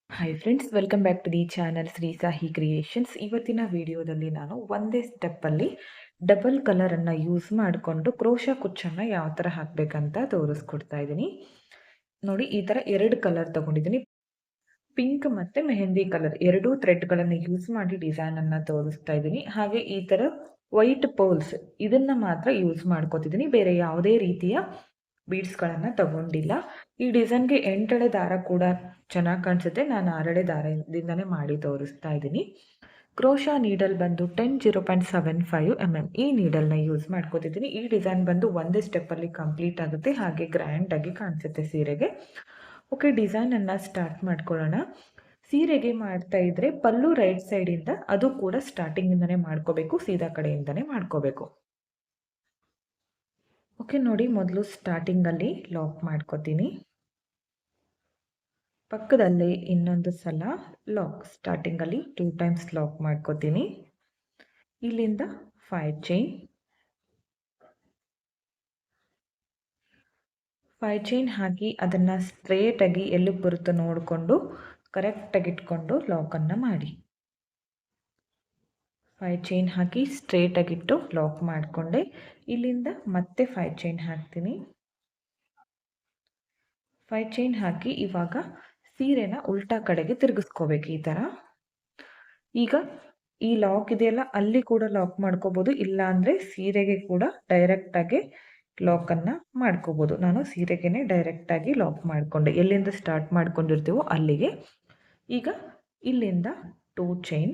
Hi friends, welcome back to the channel Shri Sahi creations. ಇವತ್ತಿನ ವಿಡಿಯೋದಲ್ಲಿ ನಾನು ಒಂದೇ ಸ್ಟೆಪ್ಪಲ್ಲಿ ಡಬಲ್ ಕಲರನ್ನು ಯೂಸ್ ಮಾಡಿಕೊಂಡು ಕ್ರೋಶಾ ಕುಚ್ಚನ್ನು ಯಾವ ಥರ ಹಾಕಬೇಕಂತ ತೋರಿಸ್ಕೊಡ್ತಾ ಇದ್ದೀನಿ. ನೋಡಿ, ಈ ಥರ 2 ಕಲರ್ ತೊಗೊಂಡಿದ್ದೀನಿ. ಪಿಂಕ್ ಮತ್ತು ಮೆಹಂದಿ ಕಲರ್ ಎರಡೂ ಥ್ರೆಡ್ಗಳನ್ನು ಯೂಸ್ ಮಾಡಿ ಡಿಸೈನನ್ನು ತೋರಿಸ್ತಾ ಇದ್ದೀನಿ. ಹಾಗೆ ಈ ಥರ ವೈಟ್ ಪೋಲ್ಸ್ ಇದನ್ನು ಮಾತ್ರ ಯೂಸ್ ಮಾಡ್ಕೋತಿದ್ದೀನಿ. ಬೇರೆ ಯಾವುದೇ ರೀತಿಯ ಬೀಡ್ಸ್ಗಳನ್ನು ತಗೊಂಡಿಲ್ಲ. ಈ ಡಿಸೈನ್ಗೆ 8 ದಾರ ಕೂಡ ಚೆನ್ನಾಗಿ ಕಾಣಿಸುತ್ತೆ. ನಾನು 6 ದಾರದಿಂದನೇ ಮಾಡಿ ತೋರಿಸ್ತಾ ಇದ್ದೀನಿ. ಕ್ರೋಶಾ ನೀಡಲ್ ಬಂದು 10.75 mm ಈ ನೀಡಲ್ನ ಯೂಸ್ ಮಾಡ್ಕೋತಿದ್ದೀನಿ. ಈ ಡಿಸೈನ್ ಬಂದು ಒಂದೇ ಸ್ಟೆಪ್ಪಲ್ಲಿ ಕಂಪ್ಲೀಟ್ ಆಗುತ್ತೆ, ಹಾಗೆ ಗ್ರ್ಯಾಂಡಾಗಿ ಕಾಣಿಸುತ್ತೆ ಸೀರೆಗೆ. ಓಕೆ, ಡಿಸೈನನ್ನು ಸ್ಟಾರ್ಟ್ ಮಾಡ್ಕೊಳ್ಳೋಣ. ಸೀರೆಗೆ ಮಾಡ್ತಾ ಇದ್ರೆ ಪಲ್ಲು ರೈಟ್ ಸೈಡಿಂದ, ಅದು ಕೂಡ ಸ್ಟಾರ್ಟಿಂಗಿಂದನೇ ಮಾಡ್ಕೋಬೇಕು, ಸೀದಾ ಕಡೆಯಿಂದನೇ ಮಾಡ್ಕೋಬೇಕು. ಓಕೆ, ನೋಡಿ, ಮೊದಲು ಸ್ಟಾರ್ಟಿಂಗಲ್ಲಿ ಲಾಕ್ ಮಾಡ್ಕೋತೀನಿ. ಪಕ್ಕದಲ್ಲಿ ಇನ್ನೊಂದು ಸಲ ಲಾಕ್, ಸ್ಟಾರ್ಟಿಂಗಲ್ಲಿ 2 ಟೈಮ್ಸ್ ಲಾಕ್ ಮಾಡ್ಕೋತೀನಿ. ಇಲ್ಲಿಂದ 5 ಚೈನ್ ಹಾಕಿ ಅದನ್ನು ಸ್ಟ್ರೇಟಾಗಿ ಎಲ್ಲಿಗೆ ಬರುತ್ತೋ ನೋಡಿಕೊಂಡು ಕರೆಕ್ಟಾಗಿ ಇಟ್ಕೊಂಡು ಲಾಕನ್ನು ಮಾಡಿ. 5 ಚೈನ್ ಹಾಕಿ ಸ್ಟ್ರೇಟಾಗಿಟ್ಟು ಲಾಕ್ ಮಾಡಿಕೊಂಡೆ. ಇಲ್ಲಿಂದ ಮತ್ತೆ 5 ಚೈನ್ ಹಾಕ್ತೀನಿ. 5 ಚೈನ್ ಹಾಕಿ ಇವಾಗ ಸೀರೆನ ಉಲ್ಟಾ ಕಡೆಗೆ ತಿರುಗಿಸ್ಕೋಬೇಕು ಈ ಥರ. ಈಗ ಈ ಲಾಕ್ ಇದೆಯಲ್ಲ, ಅಲ್ಲಿ ಕೂಡ ಲಾಕ್ ಮಾಡ್ಕೋಬೋದು, ಇಲ್ಲ ಅಂದರೆ ಸೀರೆಗೆ ಕೂಡ ಡೈರೆಕ್ಟಾಗಿ ಲಾಕನ್ನು ಮಾಡ್ಕೋಬೋದು. ನಾನು ಸೀರೆಗೆ ಡೈರೆಕ್ಟಾಗಿ ಲಾಕ್ ಮಾಡಿಕೊಂಡೆ, ಎಲ್ಲಿಂದ ಸ್ಟಾರ್ಟ್ ಮಾಡ್ಕೊಂಡಿರ್ತೀವೋ ಅಲ್ಲಿಗೆ. ಈಗ ಇಲ್ಲಿಂದ 2 ಚೈನ್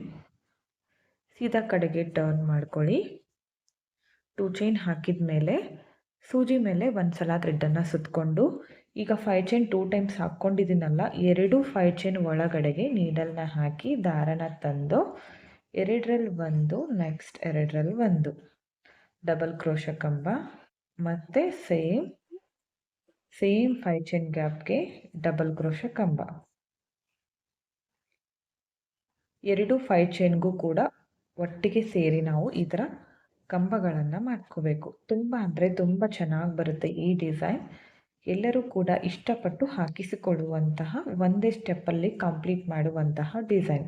ಸೀದಾ ಕಡೆಗೆ ಟರ್ನ್ ಮಾಡ್ಕೊಳ್ಳಿ. 2 ಚೈನ್ ಹಾಕಿದ ಮೇಲೆ ಸೂಜಿ ಮೇಲೆ ಒಂದು ಸಲ ಥ್ರೆಡ್ಡನ್ನು ಸುತ್ತಕೊಂಡು, ಈಗ 5 ಚೈನ್ 2 ಟೈಮ್ಸ್ ಹಾಕ್ಕೊಂಡಿದ್ದೀನಲ್ಲ, 2 5 ಚೈನ್ ಒಳಗಡೆಗೆ ನೀಡಲ್ನ ಹಾಕಿ ದಾರನ ತಂದು 2ರಲ್ಲಿ 1, ನೆಕ್ಸ್ಟ್ 2ರಲ್ಲಿ 1 ಡಬಲ್ ಕ್ರೋಶ ಕಂಬ, ಮತ್ತು ಸೇಮ್ 5 ಚೈನ್ ಗ್ಯಾಪ್ಗೆ ಡಬಲ್ ಕ್ರೋಶ ಕಂಬ. 2 5 ಚೈನ್ಗೂ ಕೂಡ ಒಟ್ಟಿಗೆ ಸೇರಿ ನಾವು ಈ ಥರ ಕಂಬಗಳನ್ನು ಮಾಡ್ಕೋಬೇಕು. ತುಂಬ ಅಂದರೆ ತುಂಬ ಚೆನ್ನಾಗಿ ಬರುತ್ತೆ ಈ ಡಿಸೈನ್. ಎಲ್ಲರೂ ಕೂಡ ಇಷ್ಟಪಟ್ಟು ಹಾಕಿಸಿಕೊಳ್ಳುವಂತಹ, ಒಂದೇ ಸ್ಟೆಪ್ಪಲ್ಲಿ ಕಂಪ್ಲೀಟ್ ಮಾಡುವಂತಹ ಡಿಸೈನ್.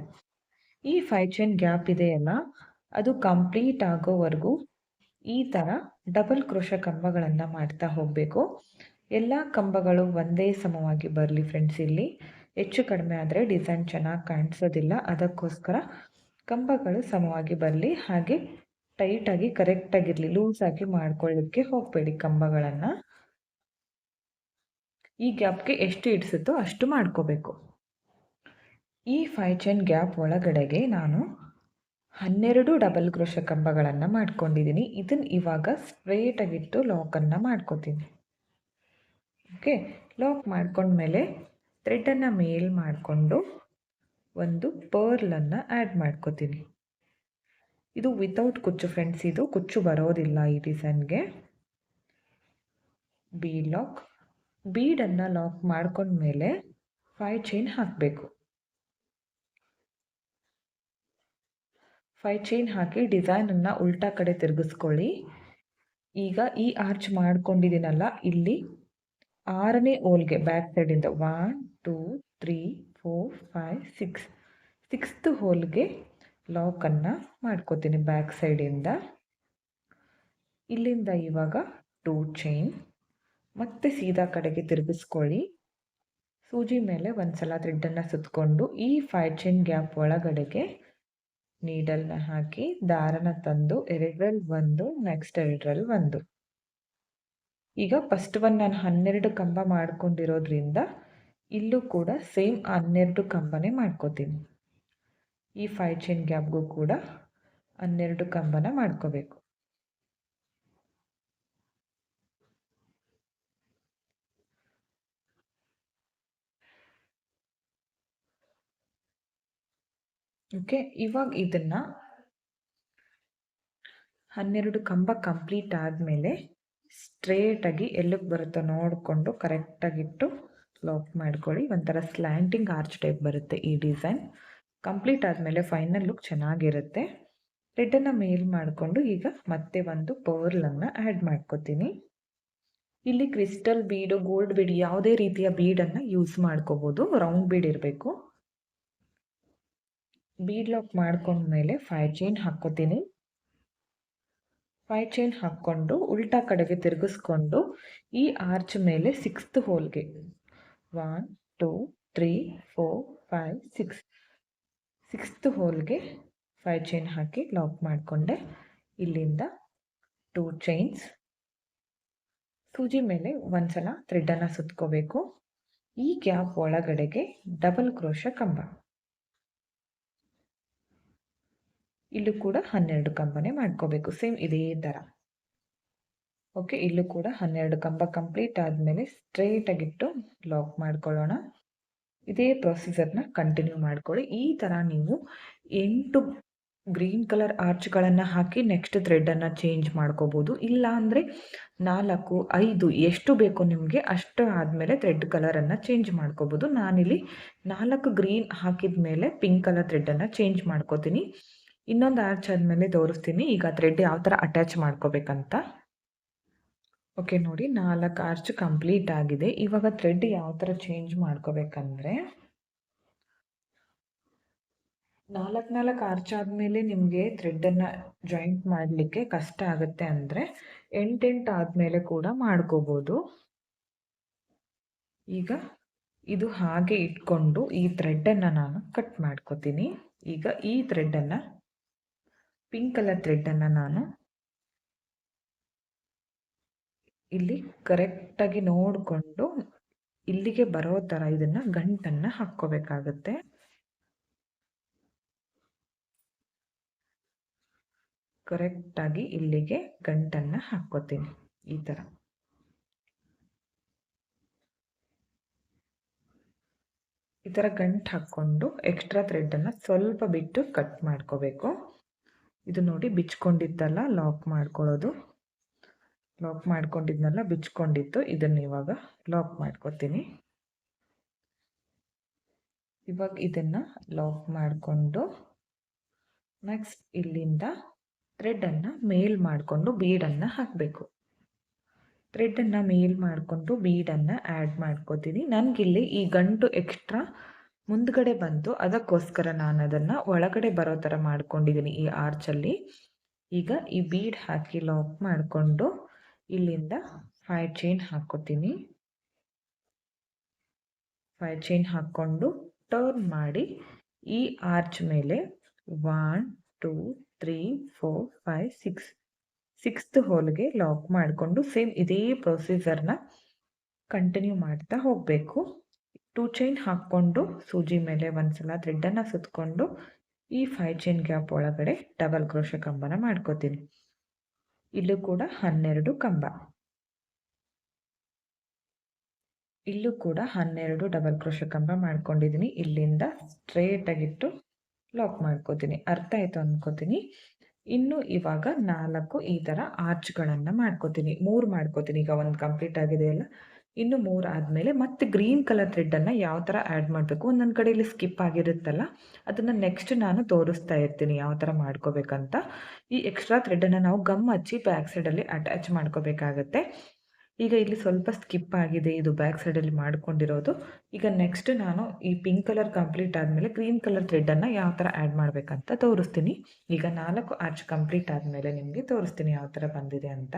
ಈ 5 ಚೈನ್ ಗ್ಯಾಪ್ ಇದೆಯಲ್ಲ, ಅದು ಕಂಪ್ಲೀಟ್ ಆಗೋವರೆಗೂ ಈ ಥರ ಡಬಲ್ ಕ್ರೋಶ ಕಂಬಗಳನ್ನು ಮಾಡ್ತಾ ಹೋಗಬೇಕು. ಎಲ್ಲ ಕಂಬಗಳು ಒಂದೇ ಸಮವಾಗಿ ಬರಲಿ ಫ್ರೆಂಡ್ಸ್. ಇಲ್ಲಿ ಹೆಚ್ಚು ಕಡಿಮೆ ಆದರೆ ಡಿಸೈನ್ ಚೆನ್ನಾಗಿ ಕಾಣಿಸೋದಿಲ್ಲ, ಅದಕ್ಕೋಸ್ಕರ ಕಂಬಗಳು ಸಮವಾಗಿ ಬರಲಿ. ಹಾಗೆ ಟೈಟಾಗಿ ಕರೆಕ್ಟಾಗಿರಲಿ, ಲೂಸಾಗಿ ಮಾಡ್ಕೊಳ್ಳೋಕ್ಕೆ ಹೋಗಬೇಡಿ ಕಂಬಗಳನ್ನು. ಈ ಗ್ಯಾಪ್ಗೆ ಎಷ್ಟು ಇಡಿಸುತ್ತೋ ಅಷ್ಟು ಮಾಡ್ಕೋಬೇಕು. ಈ 5 ಚೈನ್ ಗ್ಯಾಪ್ ಒಳಗಡೆಗೆ ನಾನು 12 ಡಬಲ್ ಕ್ರೋಶ ಕಂಬಗಳನ್ನು ಮಾಡ್ಕೊಂಡಿದ್ದೀನಿ. ಇದನ್ನು ಇವಾಗ ಸ್ಟ್ರೇಟಾಗಿಟ್ಟು ಲಾಕನ್ನು ಮಾಡ್ಕೋತೀನಿ. ಓಕೆ, ಲಾಕ್ ಮಾಡ್ಕೊಂಡ್ಮೇಲೆ ಥ್ರೆಡ್ಡನ್ನು ಮೇಲ್ ಮಾಡಿಕೊಂಡು ಒಂದು ಪರ್ಲನ್ನು ಆ್ಯಡ್ ಮಾಡ್ಕೋತೀನಿ. ಇದು ವಿತೌಟ್ ಕುಚ್ಚು ಫ್ರೆಂಡ್ಸ್, ಇದು ಕುಚ್ಚು ಬರೋದಿಲ್ಲ ಈ ಡಿಸೈನ್ಗೆ. ಬೀಡ್ ಲಾಕ್, ಬೀಡನ್ನು ಲಾಕ್ ಮಾಡ್ಕೊಂಡ್ಮೇಲೆ 5 ಚೈನ್ ಹಾಕಬೇಕು. 5 ಚೈನ್ ಹಾಕಿ ಡಿಸೈನನ್ನು ಉಲ್ಟಾ ಕಡೆ ತಿರುಗಿಸ್ಕೊಳ್ಳಿ. ಈಗ ಈ ಆರ್ಚ್ ಮಾಡ್ಕೊಂಡಿದ್ದೀನಲ್ಲ, ಇಲ್ಲಿ 6ನೇ ಹೋಲ್ಗೆ ಬ್ಯಾಕ್ ಸೈಡಿಂದ 1 2 3 4 5 6 6th ಹೋಲ್ಗೆ ಲಾಕನ್ನು ಮಾಡ್ಕೋತೀನಿ ಬ್ಯಾಕ್ ಸೈಡಿಂದ. ಇಲ್ಲಿಂದ ಇವಾಗ 2 ಚೈನ್ ಮತ್ತೆ ಸೀದಾ ಕಡೆಗೆ ತಿರುಗಿಸ್ಕೊಳ್ಳಿ. ಸೂಜಿ ಮೇಲೆ ಒಂದು ಸಲ ಥ್ರೆಡ್ಡನ್ನು ಸುತ್ತಕೊಂಡು ಈ 5 ಚೈನ್ ಗ್ಯಾಪ್ ಒಳಗಡೆಗೆ ನೀಡಲ್ನ ಹಾಕಿ ದಾರನ ತಂದು 2ರಲ್ಲಿ 1, ನೆಕ್ಸ್ಟ್ 2ರಲ್ಲಿ 1. ಈಗ ಫಸ್ಟ್ ಒನ್ ನಾನು 12 ಕಂಬ ಮಾಡ್ಕೊಂಡಿರೋದ್ರಿಂದ ಇಲ್ಲೂ ಕೂಡ ಸೇಮ್ 12 ಕಂಬನೇ ಮಾಡ್ಕೋತೀನಿ. ಈ 5 ಚೈನ್ ಗ್ಯಾಪ್ಗೂ ಕೂಡ 12 ಕಂಬನ ಮಾಡ್ಕೋಬೇಕು. ಓಕೆ, ಇವಾಗ ಇದನ್ನು 12 ಕಂಬ ಕಂಪ್ಲೀಟ್ ಆದಮೇಲೆ ಸ್ಟ್ರೇಟಾಗಿ ಎಲ್ಲಿಗೆ ಬರುತ್ತೋ ನೋಡಿಕೊಂಡು ಕರೆಕ್ಟಾಗಿಟ್ಟು ಲಾಕ್ ಮಾಡ್ಕೊಳ್ಳಿ. ಒಂಥರ ಸ್ಲ್ಯಾಂಟಿಂಗ್ ಆರ್ಚ್ ಟೈಪ್ ಬರುತ್ತೆ ಈ ಡಿಸೈನ್. ಕಂಪ್ಲೀಟ್ ಆದಮೇಲೆ ಫೈನಲ್ ಲುಕ್ ಚೆನ್ನಾಗಿರುತ್ತೆ. ಥ್ರೆಡ್ಡನ್ನು ಮೇಲ್ ಮಾಡಿಕೊಂಡು ಈಗ ಮತ್ತೆ ಒಂದು ಪರ್ಲನ್ನು ಆ್ಯಡ್ ಮಾಡ್ಕೋತೀನಿ. ಇಲ್ಲಿ ಕ್ರಿಸ್ಟಲ್ ಬೀಡು, ಗೋಲ್ಡ್ ಬೀಡ್ ಯಾವುದೇ ರೀತಿಯ ಬೀಡನ್ನು ಯೂಸ್ ಮಾಡ್ಕೋಬೋದು. ರೌಂಡ್ ಬೀಡ್ ಇರಬೇಕು. ಬೀಡ್ ಲಾಕ್ ಮಾಡ್ಕೊಂಡ್ಮೇಲೆ 5 ಚೈನ್ ಹಾಕ್ಕೋತೀನಿ. 5 ಚೈನ್ ಹಾಕ್ಕೊಂಡು ಉಲ್ಟಾ ಕಡೆಗೆ ತಿರುಗಿಸ್ಕೊಂಡು ಈ ಆರ್ಚ್ ಮೇಲೆ 6th ಹೋಲ್ಗೆ 1 2 3 4 5 6 6th ಹೋಲ್ಗೆ 5 ಚೈನ್ ಹಾಕಿ ಲಾಕ್ ಮಾಡಿಕೊಂಡೆ. ಇಲ್ಲಿಂದ 2 ಚೈನ್ಸ್, ಸೂಜಿ ಮೇಲೆ ಒಂದ್ಸಲ ಥ್ರೆಡ್ಡನ್ನು ಸುತ್ಕೋಬೇಕು. ಈ ಗ್ಯಾಪ್ ಒಳಗಡೆಗೆ ಡಬಲ್ ಕ್ರೋಶ ಕಂಬ, ಇಲ್ಲೂ ಕೂಡ 12 ಕಂಬನೇ ಮಾಡ್ಕೋಬೇಕು, ಸೇಮ್ ಇದೇ ಥರ. ಓಕೆ, ಇಲ್ಲೂ ಕೂಡ 12 ಕಂಬ ಕಂಪ್ಲೀಟ್ ಆದಮೇಲೆ ಸ್ಟ್ರೇಟ್ ಆಗಿಟ್ಟು ಲಾಕ್ ಮಾಡ್ಕೊಳ್ಳೋಣ. ಇದೇ ಪ್ರೊಸೀಜರ್ನ ಕಂಟಿನ್ಯೂ ಮಾಡ್ಕೊಳ್ಳಿ. ಈ ಥರ ನೀವು 8 ಗ್ರೀನ್ ಕಲರ್ ಆರ್ಚ್ಗಳನ್ನು ಹಾಕಿ ನೆಕ್ಸ್ಟ್ ಥ್ರೆಡ್ಡನ್ನು ಚೇಂಜ್ ಮಾಡ್ಕೋಬೋದು. ಇಲ್ಲ ಅಂದರೆ 4 5 ಎಷ್ಟು ಬೇಕೋ ನಿಮಗೆ ಅಷ್ಟು ಆದಮೇಲೆ ಥ್ರೆಡ್ ಕಲರನ್ನು ಚೇಂಜ್ ಮಾಡ್ಕೋಬೋದು. ನಾನಿಲ್ಲಿ 4 ಗ್ರೀನ್ ಹಾಕಿದ ಮೇಲೆ ಪಿಂಕ್ ಕಲರ್ ಥ್ರೆಡ್ಡನ್ನು ಚೇಂಜ್ ಮಾಡ್ಕೋತೀನಿ. ಇನ್ನೊಂದು ಆರ್ಚ್ ಆದಮೇಲೆ ತೋರಿಸ್ತೀನಿ ಈಗ ಥ್ರೆಡ್ ಯಾವ ಥರ ಅಟ್ಯಾಚ್ ಮಾಡ್ಕೋಬೇಕಂತ. ಓಕೆ ನೋಡಿ, 4 ಆರ್ಚ್ ಕಂಪ್ಲೀಟ್ ಆಗಿದೆ. ಇವಾಗ ಥ್ರೆಡ್ ಯಾವ ಥರ ಚೇಂಜ್ ಮಾಡ್ಕೋಬೇಕಂದ್ರೆ 4 ಆರ್ಚ್ ಆದಮೇಲೆ ನಿಮಗೆ ಥ್ರೆಡ್ಡನ್ನು ಜಾಯಿಂಟ್ ಮಾಡಲಿಕ್ಕೆ ಕಷ್ಟ ಆಗುತ್ತೆ ಅಂದರೆ 8 ಆದಮೇಲೆ ಕೂಡ ಮಾಡ್ಕೋಬೋದು. ಈಗ ಇದು ಹಾಗೆ ಇಟ್ಕೊಂಡು ಈ ಥ್ರೆಡ್ಡನ್ನು ನಾನು ಕಟ್ ಮಾಡ್ಕೋತೀನಿ. ಈಗ ಈ ಥ್ರೆಡ್ಡನ್ನು ಪಿಂಕ್ ಕಲರ್ ಥ್ರೆಡ್ಡನ್ನು ನಾನು ಇಲ್ಲಿ ಕರೆಕ್ಟಾಗಿ ನೋಡಿಕೊಂಡು ಇಲ್ಲಿಗೆ ಬರೋ ಥರ ಇದನ್ನು ಗಂಟನ್ನು ಹಾಕ್ಕೋಬೇಕಾಗತ್ತೆ. ಕರೆಕ್ಟಾಗಿ ಇಲ್ಲಿಗೆ ಗಂಟನ್ನು ಹಾಕ್ಕೋತೀನಿ. ಈ ಥರ ಗಂಟು ಹಾಕ್ಕೊಂಡು ಎಕ್ಸ್ಟ್ರಾ ಥ್ರೆಡ್ಡನ್ನು ಸ್ವಲ್ಪ ಬಿಟ್ಟು ಕಟ್ ಮಾಡ್ಕೋಬೇಕು. ಇದು ನೋಡಿ ಬಿಚ್ಕೊಂಡಿದ್ದಲ್ಲ ಲಾಕ್ ಮಾಡ್ಕೊಳ್ಳೋದು. ಲಾಕ್ ಮಾಡ್ಕೊಂಡಿದ್ನಲ್ಲ ಬಿಚ್ಕೊಂಡಿತ್ತು, ಇದನ್ನು ಇವಾಗ ಲಾಕ್ ಮಾಡ್ಕೋತೀನಿ. ಇವಾಗ ಇದನ್ನು ಲಾಕ್ ಮಾಡಿಕೊಂಡು ನೆಕ್ಸ್ಟ್ ಇಲ್ಲಿಂದ ಥ್ರೆಡ್ಡನ್ನು ಮೇಲ್ ಮಾಡಿಕೊಂಡು ಬೀಡನ್ನು ಹಾಕಬೇಕು. ಥ್ರೆಡ್ಡನ್ನು ಮೇಲ್ ಮಾಡಿಕೊಂಡು ಬೀಡನ್ನು ಆ್ಯಡ್ ಮಾಡ್ಕೋತೀನಿ. ನನಗಿಲ್ಲಿ ಈ ಗಂಟು ಎಕ್ಸ್ಟ್ರಾ ಮುಂದ್ಗಡೆ ಬಂತು, ಅದಕ್ಕೋಸ್ಕರ ನಾನು ಅದನ್ನು ಒಳಗಡೆ ಬರೋ ಥರ ಮಾಡ್ಕೊಂಡಿದ್ದೀನಿ ಈ ಆರ್ಚಲ್ಲಿ. ಈಗ ಈ ಬೀಡ್ ಹಾಕಿ ಲಾಕ್ ಮಾಡಿಕೊಂಡು ಇಲ್ಲಿಂದ 5 ಚೈನ್ ಹಾಕ್ಕೋತೀನಿ. 5 ಚೈನ್ ಹಾಕ್ಕೊಂಡು ಟರ್ನ್ ಮಾಡಿ ಈ ಆರ್ಚ್ ಮೇಲೆ 1 2 3 4 5 6 6th ಹೋಲ್ಗೆ ಲಾಕ್ ಮಾಡಿಕೊಂಡು ಸೇಮ್ ಇದೇ ಪ್ರೊಸೀಜರ್ನ ಕಂಟಿನ್ಯೂ ಮಾಡ್ತಾ ಹೋಗಬೇಕು. 2 ಚೈನ್ ಹಾಕ್ಕೊಂಡು ಸೂಜಿ ಮೇಲೆ ಒಂದ್ಸಲ ಥ್ರೆಡ್ಡನ್ನು ಸುತ್ತಕೊಂಡು ಈ 5 ಚೈನ್ ಗ್ಯಾಪ್ ಒಳಗಡೆ ಡಬಲ್ ಕ್ರೋಶ ಕಂಬನ ಮಾಡ್ಕೋತೀನಿ. ಇಲ್ಲೂ ಕೂಡ 12 ಕಂಬ, ಇಲ್ಲೂ ಕೂಡ 12 ಡಬಲ್ ಕ್ರೋಶ ಕಂಬ ಮಾಡ್ಕೊಂಡಿದ್ದೀನಿ. ಇಲ್ಲಿಂದ ಸ್ಟ್ರೇಟ್ ಆಗಿಟ್ಟು ಲಾಕ್ ಮಾಡ್ಕೋತೀನಿ. ಅರ್ಥ ಆಯ್ತು ಅನ್ಕೋತೀನಿ. ಇನ್ನು ಇವಾಗ 4 ಈ ಥರ ಆರ್ಚ್ಗಳನ್ನು ಮಾಡ್ಕೋತೀನಿ. 3 ಮಾಡ್ಕೋತೀನಿ. ಈಗ ಒಂದು ಕಂಪ್ಲೀಟ್ ಆಗಿದೆ ಅಲ್ಲ, ಇನ್ನು 3 ಆದಮೇಲೆ ಮತ್ತೆ ಗ್ರೀನ್ ಕಲರ್ ಥ್ರೆಡ್ಡನ್ನು ಯಾವ ಥರ ಆ್ಯಡ್ ಮಾಡಬೇಕು, ಒಂದೊಂದು ಕಡೆಯಲ್ಲಿ ಸ್ಕಿಪ್ ಆಗಿರುತ್ತಲ್ಲ, ಅದನ್ನು ನೆಕ್ಸ್ಟ್ ನಾನು ತೋರಿಸ್ತಾ ಇರ್ತೀನಿ ಯಾವ ಥರ ಮಾಡ್ಕೋಬೇಕಂತ. ಈ ಎಕ್ಸ್ಟ್ರಾ ಥ್ರೆಡ್ಡನ್ನು ನಾವು ಗಮ್ ಹಚ್ಚಿ ಬ್ಯಾಕ್ ಸೈಡಲ್ಲಿ ಅಟ್ಯಾಚ್ ಮಾಡ್ಕೋಬೇಕಾಗತ್ತೆ. ಈಗ ಇಲ್ಲಿ ಸ್ವಲ್ಪ ಸ್ಕಿಪ್ ಆಗಿದೆ, ಇದು ಬ್ಯಾಕ್ ಸೈಡಲ್ಲಿ ಮಾಡ್ಕೊಂಡಿರೋದು. ಈಗ ನೆಕ್ಸ್ಟ್ ನಾನು ಈ ಪಿಂಕ್ ಕಲರ್ ಕಂಪ್ಲೀಟ್ ಆದಮೇಲೆ ಗ್ರೀನ್ ಕಲರ್ ಥ್ರೆಡ್ಡನ್ನು ಯಾವ ಥರ ಆ್ಯಡ್ ಮಾಡಬೇಕಂತ ತೋರಿಸ್ತೀನಿ. ಈಗ 4 ಆರ್ಚ್ ಕಂಪ್ಲೀಟ್ ಆದಮೇಲೆ ನಿಮಗೆ ತೋರಿಸ್ತೀನಿ ಯಾವ ಥರ ಬಂದಿದೆ ಅಂತ.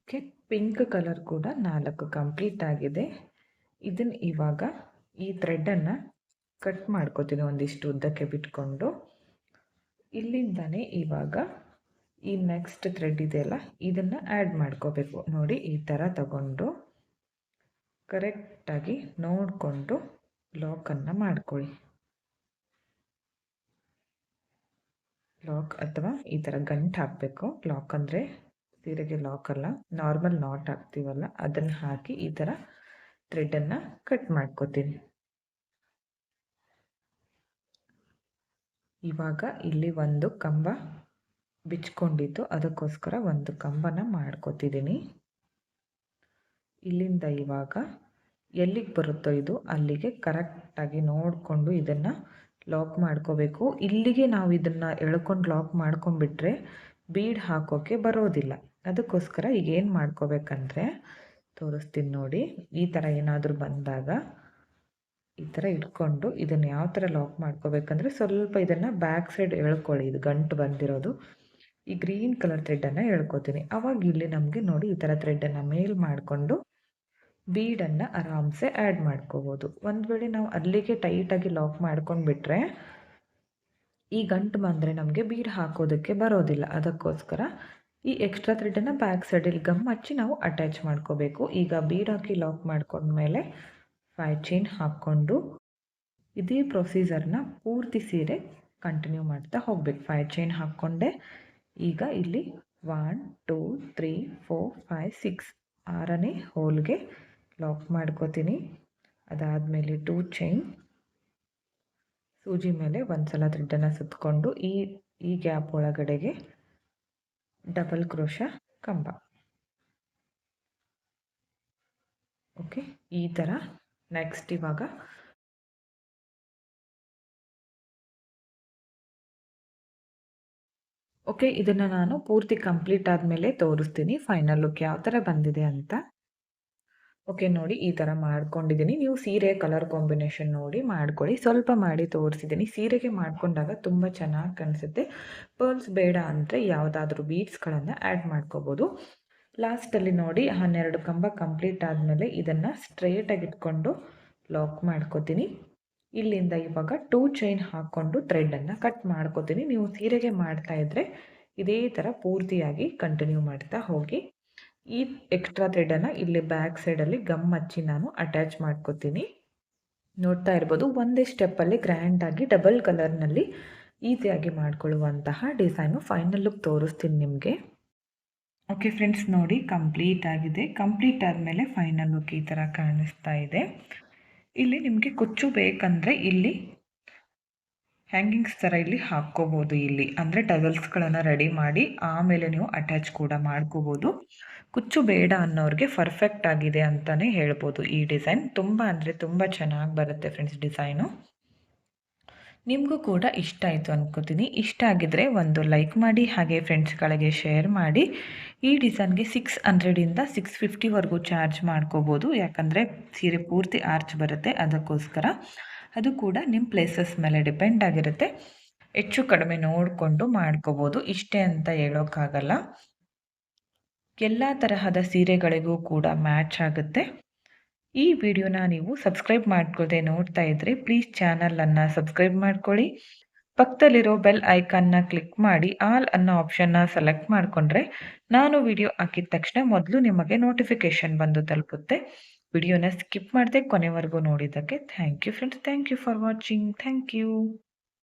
ಓಕೆ, ಪಿಂಕ್ ಕಲರ್ ಕೂಡ 4 ಕಂಪ್ಲೀಟ್ ಆಗಿದೆ. ಇದನ್ನು ಇವಾಗ ಈ ಥ್ರೆಡ್ಡನ್ನು ಕಟ್ ಮಾಡ್ಕೋತೀನಿ ಒಂದಿಷ್ಟು ಉದ್ದಕ್ಕೆ ಬಿಟ್ಕೊಂಡು. ಇಲ್ಲಿಂದನೇ ಇವಾಗ ಈ ನೆಕ್ಸ್ಟ್ ಥ್ರೆಡ್ ಇದೆಯಲ್ಲ ಇದನ್ನು ಆ್ಯಡ್ ಮಾಡ್ಕೋಬೇಕು. ನೋಡಿ ಈ ಥರ ತಗೊಂಡು ಕರೆಕ್ಟಾಗಿ ನೋಡಿಕೊಂಡು ಲಾಕನ್ನು ಮಾಡ್ಕೊಳ್ಳಿ. ಲಾಕ್ ಅಥವಾ ಈ ಥರ ಗಂಟು ಹಾಕಬೇಕು. ಲಾಕ್ ಅಂದರೆ ಸೀರೆಗೆ ಲಾಕ್ ಅಲ್ಲ, ನಾರ್ಮಲ್ ನಾಟ್ ಹಾಕ್ತೀವಲ್ಲ ಅದನ್ನು ಹಾಕಿ ಈ ಥರ ಥ್ರೆಡ್ಡನ್ನು ಕಟ್ ಮಾಡ್ಕೋತೀನಿ. ಇವಾಗ ಇಲ್ಲಿ ಒಂದು ಕಂಬ ಬಿಚ್ಕೊಂಡಿದ್ದು, ಅದಕ್ಕೋಸ್ಕರ ಒಂದು ಕಂಬನ ಮಾಡ್ಕೋತಿದ್ದೀನಿ. ಇಲ್ಲಿಂದ ಇವಾಗ ಎಲ್ಲಿಗೆ ಬರುತ್ತೋ ಇದು ಅಲ್ಲಿಗೆ ಕರೆಕ್ಟಾಗಿ ನೋಡಿಕೊಂಡು ಇದನ್ನು ಲಾಕ್ ಮಾಡ್ಕೋಬೇಕು. ಇಲ್ಲಿಗೆ ನಾವು ಇದನ್ನು ಎಳ್ಕೊಂಡು ಲಾಕ್ ಮಾಡ್ಕೊಂಡ್ಬಿಟ್ರೆ ಬೀಡ್ ಹಾಕೋಕ್ಕೆ ಬರೋದಿಲ್ಲ. ಅದಕ್ಕೋಸ್ಕರ ಈಗ ಏನು ಮಾಡ್ಕೋಬೇಕಂದ್ರೆ ತೋರಿಸ್ತೀನಿ ನೋಡಿ. ಈ ಥರ ಏನಾದರೂ ಬಂದಾಗ ಈ ಥರ ಇಟ್ಕೊಂಡು ಇದನ್ನು ಯಾವ ಥರ ಲಾಕ್ ಮಾಡ್ಕೋಬೇಕಂದ್ರೆ ಸ್ವಲ್ಪ ಇದನ್ನು ಬ್ಯಾಕ್ ಸೈಡ್ ಎಳ್ಕೊಳ್ಳಿ. ಇದು ಗಂಟು ಬಂದಿರೋದು ಈ ಗ್ರೀನ್ ಕಲರ್ ಥ್ರೆಡ್ಡನ್ನು ಎಳ್ಕೊತೀನಿ. ಅವಾಗ ಇಲ್ಲಿ ನಮಗೆ ನೋಡಿ ಈ ಥರ ಥ್ರೆಡ್ಡನ್ನು ಮೇಲ್ ಮಾಡಿಕೊಂಡು ಬೀಡನ್ನು ಆರಾಮ್ಸೆ ಆ್ಯಡ್ ಮಾಡ್ಕೋಬೋದು. ಒಂದು ವೇಳೆ ನಾವು ಅಲ್ಲಿಗೆ ಟೈಟಾಗಿ ಲಾಕ್ ಮಾಡ್ಕೊಂಡು ಬಿಟ್ಟರೆ ಈ ಗಂಟು ಬಂದರೆ ನಮಗೆ ಬೀಡ್ ಹಾಕೋದಕ್ಕೆ ಬರೋದಿಲ್ಲ. ಅದಕ್ಕೋಸ್ಕರ ಈ ಎಕ್ಸ್ಟ್ರಾ ಥ್ರೆಡ್ಡನ್ನು ಬ್ಯಾಕ್ ಸೈಡಲ್ಲಿ ಗಮ್ ಹಚ್ಚಿ ನಾವು ಅಟ್ಯಾಚ್ ಮಾಡ್ಕೋಬೇಕು. ಈಗ ಬೀಡ್ ಹಾಕಿ ಲಾಕ್ ಮಾಡ್ಕೊಂಡ್ಮೇಲೆ 5 ಚೈನ್ ಹಾಕ್ಕೊಂಡು ಇದೇ ಪ್ರೊಸೀಜರ್ನ ಪೂರ್ತಿ ಸೀರೆ ಕಂಟಿನ್ಯೂ ಮಾಡ್ತಾ ಹೋಗ್ಬೇಕು. 5 ಚೈನ್ ಹಾಕ್ಕೊಂಡೆ. ಈಗ ಇಲ್ಲಿ 1 2 3 4 5 6 6ನೇ ಹೋಲ್ಗೆ ಲಾಕ್ ಮಾಡ್ಕೋತೀನಿ. ಅದಾದಮೇಲೆ 2 ಚೈನ್ ಸೂಜಿ ಮೇಲೆ ಒಂದು ಸಲ ಥ್ರೆಡ್ಡನ್ನು ಸುತ್ತಕೊಂಡು ಈ ಗ್ಯಾಪ್ ಒಳಗಡೆಗೆ ಡಬಲ್ ಕ್ರೋಶಾ ಕಂಬ. ಓಕೆ, ಈ ಥರ ನೆಕ್ಸ್ಟ್ ಇವಾಗ ಓಕೆ, ಇದನ್ನು ನಾನು ಪೂರ್ತಿ ಕಂಪ್ಲೀಟ್ ಆದಮೇಲೆ ತೋರಿಸ್ತೀನಿ ಫೈನಲ್ ಲುಕ್ ಯಾವ ಥರ ಬಂದಿದೆ ಅಂತ. ಓಕೆ, ನೋಡಿ ಈ ಥರ ಮಾಡ್ಕೊಂಡಿದ್ದೀನಿ. ನೀವು ಸೀರೆ ಕಲರ್ ಕಾಂಬಿನೇಷನ್ ನೋಡಿ ಮಾಡ್ಕೊಳ್ಳಿ. ಸ್ವಲ್ಪ ಮಾಡಿ ತೋರಿಸಿದ್ದೀನಿ. ಸೀರೆಗೆ ಮಾಡಿಕೊಂಡಾಗ ತುಂಬ ಚೆನ್ನಾಗಿ ಕಾಣಿಸುತ್ತೆ. ಪರ್ಲ್ಸ್ ಬೇಡ ಅಂದರೆ ಯಾವುದಾದ್ರೂ ಬೀಡ್ಸ್ಗಳನ್ನು ಆ್ಯಡ್ ಮಾಡ್ಕೋಬೋದು. ಲಾಸ್ಟಲ್ಲಿ ನೋಡಿ 12 ಕಂಬ ಕಂಪ್ಲೀಟ್ ಆದಮೇಲೆ ಇದನ್ನು ಸ್ಟ್ರೇಟಾಗಿ ಇಟ್ಕೊಂಡು ಲಾಕ್ ಮಾಡ್ಕೋತೀನಿ. ಇಲ್ಲಿಂದ ಇವಾಗ 2 ಚೈನ್ ಹಾಕ್ಕೊಂಡು ಥ್ರೆಡ್ಡನ್ನು ಕಟ್ ಮಾಡ್ಕೋತೀನಿ. ನೀವು ಸೀರೆಗೆ ಮಾಡ್ತಾ ಇದ್ದರೆ ಇದೇ ಥರ ಪೂರ್ತಿಯಾಗಿ ಕಂಟಿನ್ಯೂ ಮಾಡ್ತಾ ಹೋಗಿ. ಈ ಎಕ್ಸ್ಟ್ರಾ ಥ್ರೆಡ್ಡನ್ನು ಇಲ್ಲಿ ಬ್ಯಾಕ್ ಸೈಡಲ್ಲಿ ಗಮ್ ಹಚ್ಚಿ ನಾನು ಅಟ್ಯಾಚ್ ಮಾಡ್ಕೋತೀನಿ. ನೋಡ್ತಾ ಇರ್ಬೋದು, ಒಂದೇ ಸ್ಟೆಪ್ಪಲ್ಲಿ ಗ್ರ್ಯಾಂಡಾಗಿ ಡಬಲ್ ಕಲರ್ನಲ್ಲಿ ಈಸಿಯಾಗಿ ಮಾಡ್ಕೊಳ್ಳುವಂತಹ ಡಿಸೈನು. ಫೈನಲ್ ಲುಕ್ ತೋರಿಸ್ತೀನಿ ನಿಮಗೆ. ಓಕೆ ಫ್ರೆಂಡ್ಸ್, ನೋಡಿ ಕಂಪ್ಲೀಟ್ ಆಗಿದೆ. ಕಂಪ್ಲೀಟ್ ಆದಮೇಲೆ ಫೈನಲ್ ಲುಕ್ ಈ ಥರ ಕಾಣಿಸ್ತಾ ಇದೆ. ಇಲ್ಲಿ ನಿಮಗೆ ಕುಚ್ಚು ಬೇಕಂದರೆ ಇಲ್ಲಿ ಹ್ಯಾಂಗಿಂಗ್ಸ್ ಥರ ಇಲ್ಲಿ ಹಾಕ್ಕೋಬೋದು. ಇಲ್ಲಿ ಅಂದರೆ ಟಗಲ್ಸ್ಗಳನ್ನು ರೆಡಿ ಮಾಡಿ ಆಮೇಲೆ ನೀವು ಅಟ್ಯಾಚ್ ಕೂಡ ಮಾಡ್ಕೋಬೋದು. ಕುಚ್ಚು ಬೇಡ ಅನ್ನೋರಿಗೆ ಪರ್ಫೆಕ್ಟ್ ಆಗಿದೆ ಅಂತಲೇ ಹೇಳ್ಬೋದು. ಈ ಡಿಸೈನ್ ತುಂಬ ಅಂದರೆ ತುಂಬ ಚೆನ್ನಾಗಿ ಬರುತ್ತೆ ಫ್ರೆಂಡ್ಸ್ ಡಿಸೈನು. ನಿಮಗೂ ಕೂಡ ಇಷ್ಟ ಆಯಿತು ಅಂದ್ಕೋತೀನಿ. ಇಷ್ಟ ಆಗಿದ್ದರೆ ಒಂದು ಲೈಕ್ ಮಾಡಿ, ಹಾಗೆ ಫ್ರೆಂಡ್ಸ್ಗಳಿಗೆ ಶೇರ್ ಮಾಡಿ. ಈ ಡಿಸೈನ್ಗೆ 600ಇಂದ 650ವರೆಗೂ ಚಾರ್ಜ್ ಮಾಡ್ಕೋಬೋದು. ಯಾಕಂದರೆ ಸೀರೆ ಪೂರ್ತಿ ಆರ್ಚ್ ಬರುತ್ತೆ, ಅದಕ್ಕೋಸ್ಕರ. ಅದು ಕೂಡ ನಿಮ್ಮ ಪ್ಲೇಸಸ್ ಮೇಲೆ ಡಿಪೆಂಡ್ ಆಗಿರುತ್ತೆ. ಹೆಚ್ಚು ಕಡಿಮೆ ನೋಡಿಕೊಂಡು ಮಾಡ್ಕೋಬೋದು. ಇಷ್ಟೇ ಅಂತ ಹೇಳೋಕ್ಕಾಗಲ್ಲ. ಎಲ್ಲ ತರಹದ ಸೀರೆಗಳಿಗೂ ಕೂಡ ಮ್ಯಾಚ್ ಆಗುತ್ತೆ. ಈ ವಿಡಿಯೋನ ನೀವು ಸಬ್ಸ್ಕ್ರೈಬ್ ಮಾಡ್ಕೊಳ್ಳದೆ ನೋಡ್ತಾ ಇದ್ದರೆ ಪ್ಲೀಸ್ ಚಾನಲನ್ನು ಸಬ್ಸ್ಕ್ರೈಬ್ ಮಾಡ್ಕೊಳ್ಳಿ. ಪಕ್ಕದಲ್ಲಿರೋ ಬೆಲ್ ಐಕಾನ್ನ ಕ್ಲಿಕ್ ಮಾಡಿ ಆಲ್ ಅನ್ನೋ ಆಪ್ಷನ್ನ ಸೆಲೆಕ್ಟ್ ಮಾಡಿಕೊಂಡ್ರೆ ನಾನು ವಿಡಿಯೋ ಹಾಕಿದ ತಕ್ಷಣ ಮೊದಲು ನಿಮಗೆ ನೋಟಿಫಿಕೇಷನ್ ಬಂದು ತಲುಪುತ್ತೆ. ವಿಡಿಯೋನ ಸ್ಕಿಪ್ ಮಾಡದೆ ಕೊನೆವರೆಗೂ ನೋಡಿದ್ದಕ್ಕೆ thank you friends. Thank you for watching. Thank you.